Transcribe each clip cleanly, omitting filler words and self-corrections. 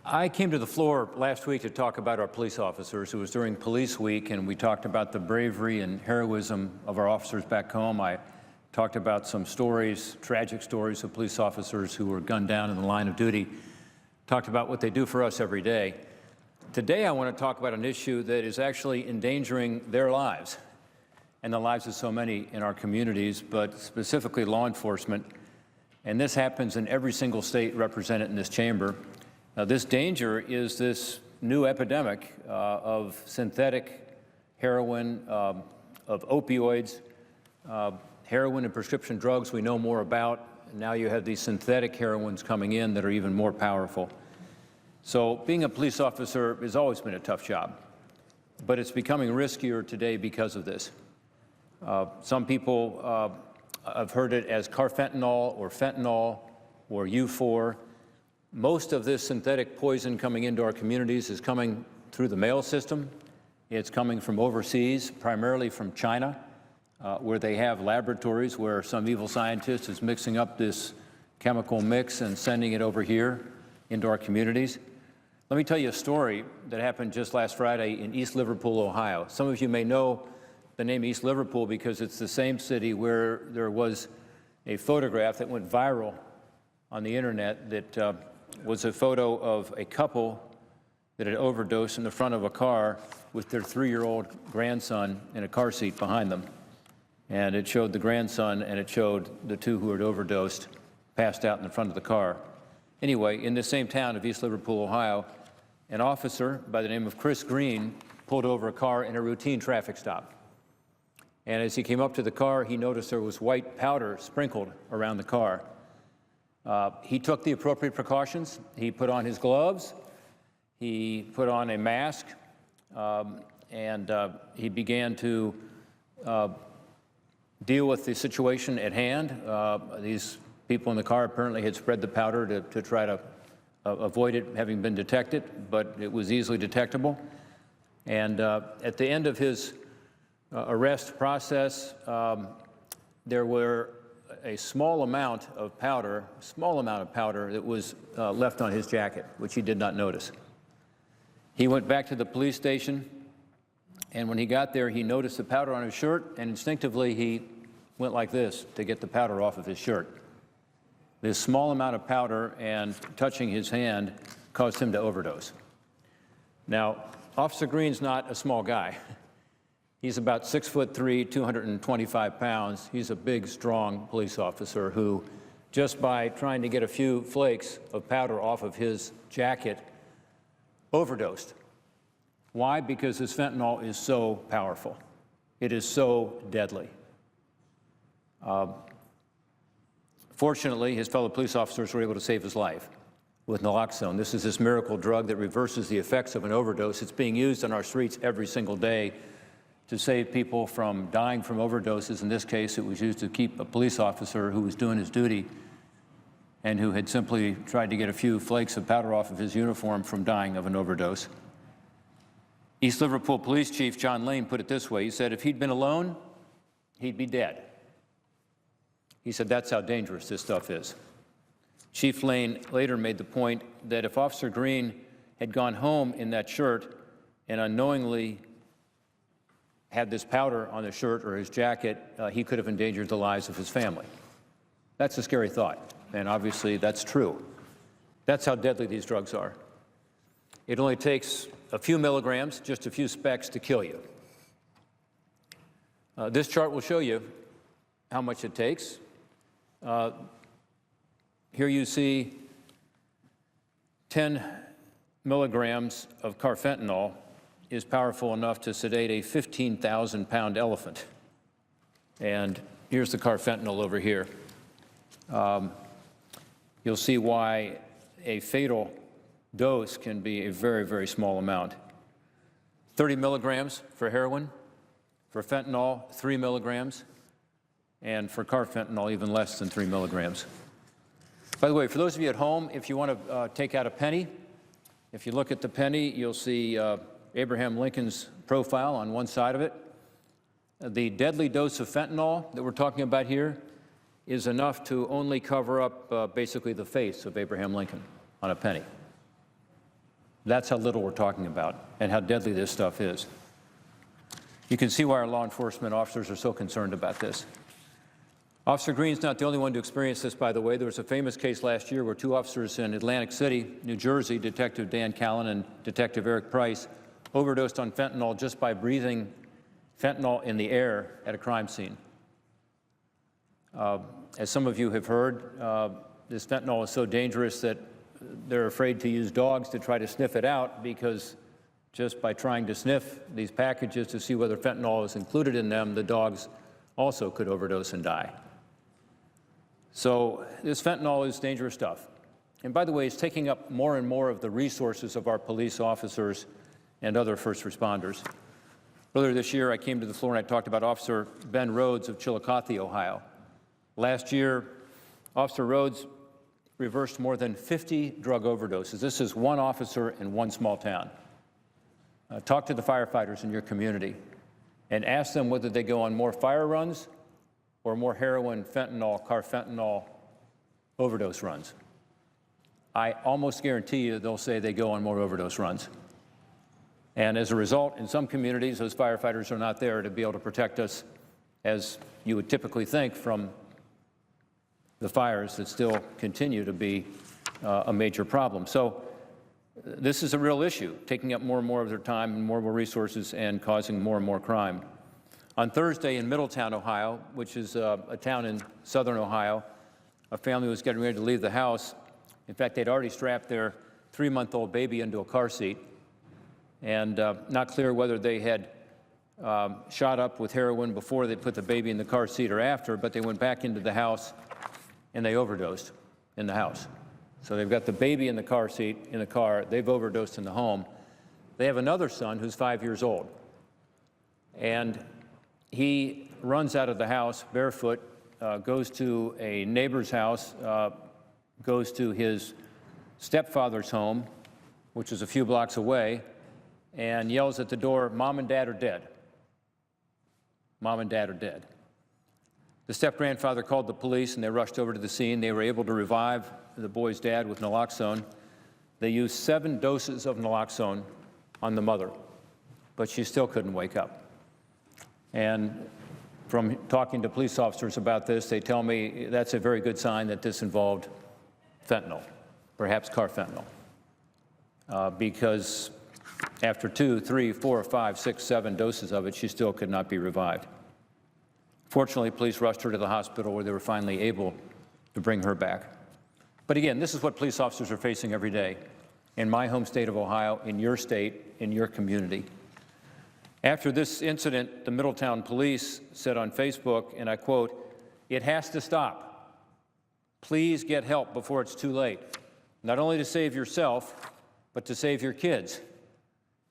I came to the floor last week to talk about our police officers. It was during Police Week, and we talked about the bravery and heroism of our officers back home. I talked about some stories, tragic stories of police officers who were gunned down in the line of duty, talked about what they do for us every day. Today, I want to talk about an issue that is actually endangering their lives and the lives of so many in our communities, but specifically law enforcement. And this happens in every single state represented in this chamber. Now, this danger is this new epidemic of synthetic heroin, of opioids, heroin and prescription drugs we know more about. Now you have these synthetic heroines coming in that are even more powerful. So being a police officer has always been a tough job, but it's becoming riskier today because of this. Some people have heard it as carfentanil or fentanyl or U4. Most of this synthetic poison coming into our communities is coming through the mail system. It's coming from overseas, primarily from China, where they have laboratories where some evil scientist is mixing up this chemical mix and sending it over here into our communities. Let me tell you a story that happened just last Friday in East Liverpool, Ohio. Some of you may know the name East Liverpool because it's the same city where there was a photograph that went viral on the internet that was a photo of a couple that had overdosed in the front of a car with their 3-year-old grandson in a car seat behind them. And it showed the grandson and it showed the two who had overdosed passed out in the front of the car. Anyway, in the same town of East Liverpool, Ohio, an officer by the name of Chris Green pulled over a car in a routine traffic stop. And as he came up to the car, he noticed there was white powder sprinkled around the car. He took the appropriate precautions. He put on his gloves, he put on a mask, and he began to deal with the situation at hand. These people in the car apparently had spread the powder to try to avoid it having been detected, but it was easily detectable. And at the end of his arrest process, there were a small amount of powder that was left on his jacket, which he did not notice. He went back to the police station, and when he got there, he noticed the powder on his shirt, and instinctively he went like this to get the powder off of his shirt. This small amount of powder and touching his hand caused him to overdose. Now, Officer Green's not a small guy. He's about 6'3", 225 pounds. He's a big, strong police officer who, just by trying to get a few flakes of powder off of his jacket, overdosed. Why? Because this fentanyl is so powerful. It is so deadly. Fortunately, his fellow police officers were able to save his life with naloxone. This is this miracle drug that reverses the effects of an overdose. It's being used on our streets every single day to save people from dying from overdoses. In this case, it was used to keep a police officer who was doing his duty and who had simply tried to get a few flakes of powder off of his uniform from dying of an overdose. East Liverpool Police Chief John Lane put it this way. He said, if he'd been alone, he'd be dead. He said, that's how dangerous this stuff is. Chief Lane later made the point that if Officer Green had gone home in that shirt and unknowingly had this powder on his shirt or his jacket, he could have endangered the lives of his family. That's a scary thought, and obviously that's true. That's how deadly these drugs are. It only takes a few milligrams, just a few specks, to kill you. This chart will show you how much it takes. Here you see 10 milligrams of carfentanil is powerful enough to sedate a 15,000-pound elephant. And here's the carfentanil over here. You'll see why a fatal dose can be a very, very small amount. 30 milligrams for heroin, for fentanyl, 3 milligrams, and for carfentanil, even less than 3 milligrams. By the way, for those of you at home, if you want to take out a penny, if you look at the penny, you'll see Abraham Lincoln's profile on one side of it. The deadly dose of fentanyl that we're talking about here is enough to only cover up basically the face of Abraham Lincoln on a penny. That's how little we're talking about and how deadly this stuff is. You can see why our law enforcement officers are so concerned about this. Officer Green's not the only one to experience this, by the way. There was a famous case last year where two officers in Atlantic City, New Jersey, Detective Dan Callan and Detective Eric Price, overdosed on fentanyl just by breathing fentanyl in the air at a crime scene. As some of you have heard, this fentanyl is so dangerous that they're afraid to use dogs to try to sniff it out, because just by trying to sniff these packages to see whether fentanyl is included in them, the dogs also could overdose and die. So this fentanyl is dangerous stuff. And by the way, it's taking up more and more of the resources of our police officers and other first responders. Earlier this year, I came to the floor and I talked about Officer Ben Rhodes of Chillicothe, Ohio. Last year, Officer Rhodes reversed more than 50 drug overdoses. This is one officer in one small town. Talk to the firefighters in your community and ask them whether they go on more fire runs or more heroin, fentanyl, carfentanil overdose runs. I almost guarantee you they'll say they go on more overdose runs. And as a result, in some communities, those firefighters are not there to be able to protect us, as you would typically think, from the fires that still continue to be a major problem. So this is a real issue, taking up more and more of their time and more resources and causing more and more crime. On Thursday in Middletown, Ohio, which is a town in southern Ohio, a family was getting ready to leave the house. In fact, they'd already strapped their 3-month-old baby into a car seat, and not clear whether they had shot up with heroin before they put the baby in the car seat or after, but they went back into the house and they overdosed in the house. So they've got the baby in the car seat in the car, they've overdosed in the home. They have another son who's 5 years old, and he runs out of the house barefoot, goes to a neighbor's house, goes to his stepfather's home, which is a few blocks away, and yells at the door, "Mom and Dad are dead. Mom and Dad are dead." The step-grandfather called the police, and they rushed over to the scene. They were able to revive the boy's dad with naloxone. They used 7 doses of naloxone on the mother, but she still couldn't wake up. And from talking to police officers about this, they tell me that's a very good sign that this involved fentanyl, perhaps carfentanil, because after 2, 3, 4, 5, 6, 7 doses of it, she still could not be revived. Fortunately, police rushed her to the hospital, where they were finally able to bring her back. But again, this is what police officers are facing every day in my home state of Ohio, in your state, in your community. After this incident, the Middletown police said on Facebook, and I quote, "It has to stop. Please get help before it's too late, not only to save yourself, but to save your kids.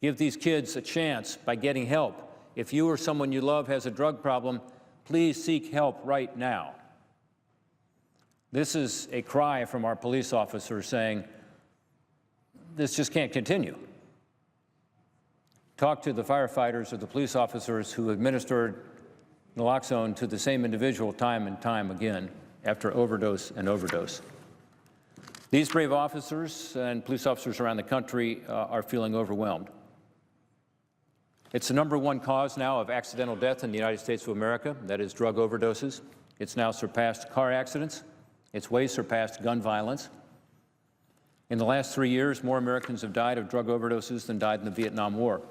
Give these kids a chance by getting help. If you or someone you love has a drug problem, please seek help right now." This is a cry from our police officers saying, this just can't continue. Talk to the firefighters or the police officers who administered naloxone to the same individual time and time again after overdose and overdose. These brave officers and police officers around the country are feeling overwhelmed. It's the #1 cause now of accidental death in the United States of America, that is drug overdoses. It's now surpassed car accidents. It's way surpassed gun violence. In the last 3 years, more Americans have died of drug overdoses than died in the Vietnam War.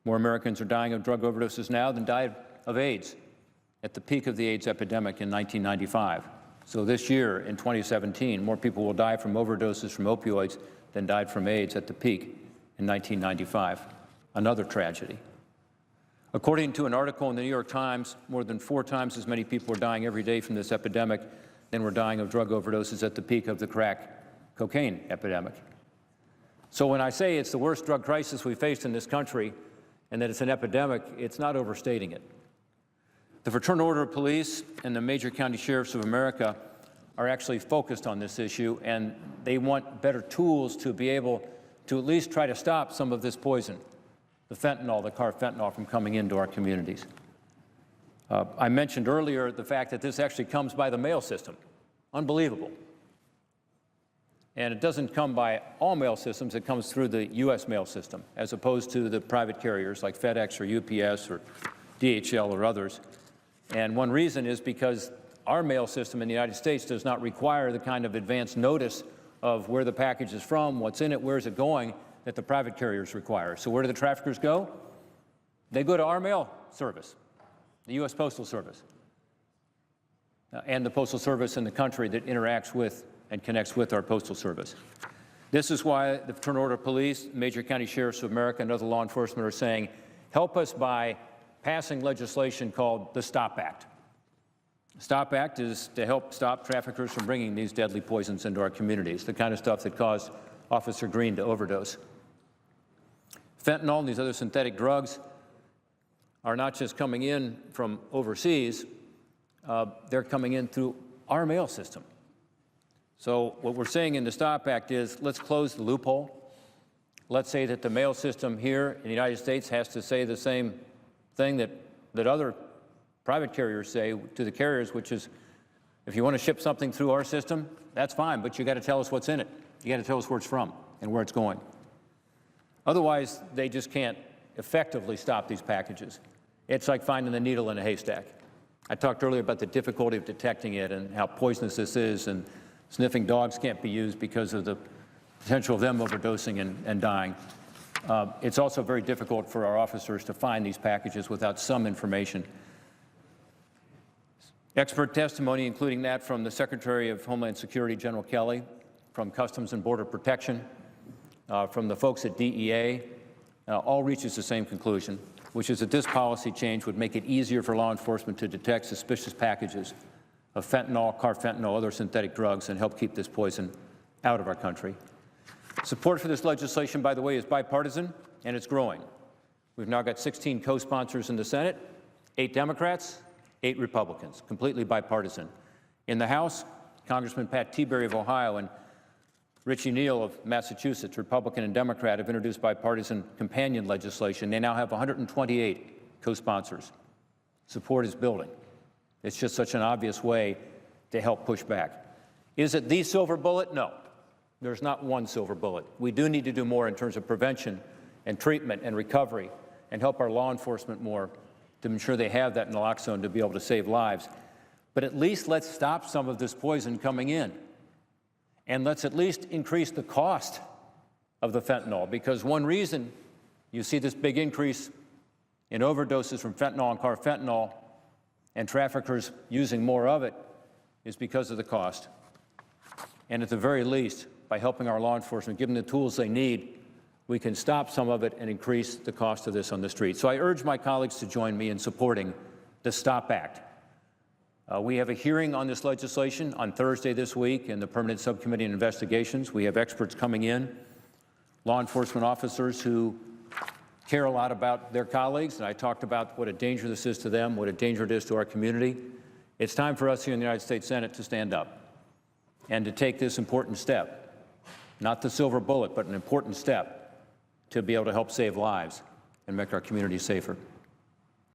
More Americans are dying of drug overdoses now than died of AIDS at the peak of the AIDS epidemic in 1995. So this year, in 2017, more people will die from overdoses from opioids than died from AIDS at the peak in 1995. Another tragedy. According to an article in the New York Times, more than 4 times as many people are dying every day from this epidemic than were dying of drug overdoses at the peak of the crack cocaine epidemic. So when I say it's the worst drug crisis we've faced in this country and that it's an epidemic, it's not overstating it. The Fraternal Order of Police and the major county sheriffs of America are actually focused on this issue, and they want better tools to be able to at least try to stop some of this poison, the fentanyl, the carfentanil, from coming into our communities. I mentioned earlier the fact that this actually comes by the mail system. Unbelievable. And it doesn't come by all mail systems. It comes through the U.S. mail system, as opposed to the private carriers like FedEx or UPS or DHL or others. And one reason is because our mail system in the United States does not require the kind of advance notice of where the package is from, what's in it, where is it going, that the private carriers require. So where do the traffickers go? They go to our mail service, the U.S. Postal Service, and the Postal Service in the country that interacts with and connects with our Postal Service. This is why the Fraternal Order of Police, major county sheriffs of America, and other law enforcement are saying, help us by passing legislation called the STOP Act. The STOP Act is to help stop traffickers from bringing these deadly poisons into our communities, the kind of stuff that caused Officer Green to overdose. Fentanyl and these other synthetic drugs are not just coming in from overseas, they're coming in through our mail system. So what we're saying in the STOP Act is, let's close the loophole. Let's say that the mail system here in the United States has to say the same thing that other private carriers say to the carriers, which is, if you want to ship something through our system, that's fine, but you got to tell us what's in it. You got to tell us where it's from and where it's going. Otherwise, they just can't effectively stop these packages. It's like finding the needle in a haystack. I talked earlier about the difficulty of detecting it and how poisonous this is, and sniffing dogs can't be used because of the potential of them overdosing and dying. It's also very difficult for our officers to find these packages without some information. Expert testimony, including that from the Secretary of Homeland Security, General Kelly, from Customs and Border Protection, from the folks at DEA, all reaches the same conclusion, which is that this policy change would make it easier for law enforcement to detect suspicious packages of fentanyl, carfentanil, other synthetic drugs, and help keep this poison out of our country. Support for this legislation, by the way, is bipartisan, and it's growing. We've now got 16 co-sponsors in the Senate, 8 Democrats, 8 Republicans, completely bipartisan. In the House, Congressman Pat Tiberi of Ohio and Richie Neal of Massachusetts, Republican and Democrat, have introduced bipartisan companion legislation. They now have 128 co-sponsors. Support is building. It's just such an obvious way to help push back. Is it the silver bullet? No. There's not one silver bullet. We do need to do more in terms of prevention and treatment and recovery and help our law enforcement more to ensure they have that naloxone to be able to save lives. But at least let's stop some of this poison coming in. And let's at least increase the cost of the fentanyl, because one reason you see this big increase in overdoses from fentanyl and carfentanil and traffickers using more of it is because of the cost. And at the very least, by helping our law enforcement, give them the tools they need, we can stop some of it and increase the cost of this on the street. So I urge my colleagues to join me in supporting the STOP Act. We have a hearing on this legislation on Thursday this week in the Permanent Subcommittee on Investigations. We have experts coming in, law enforcement officers who care a lot about their colleagues, and I talked about what a danger this is to them, what a danger it is to our community. It's time for us here in the United States Senate to stand up and to take this important step, not the silver bullet, but an important step to be able to help save lives and make our communities safer.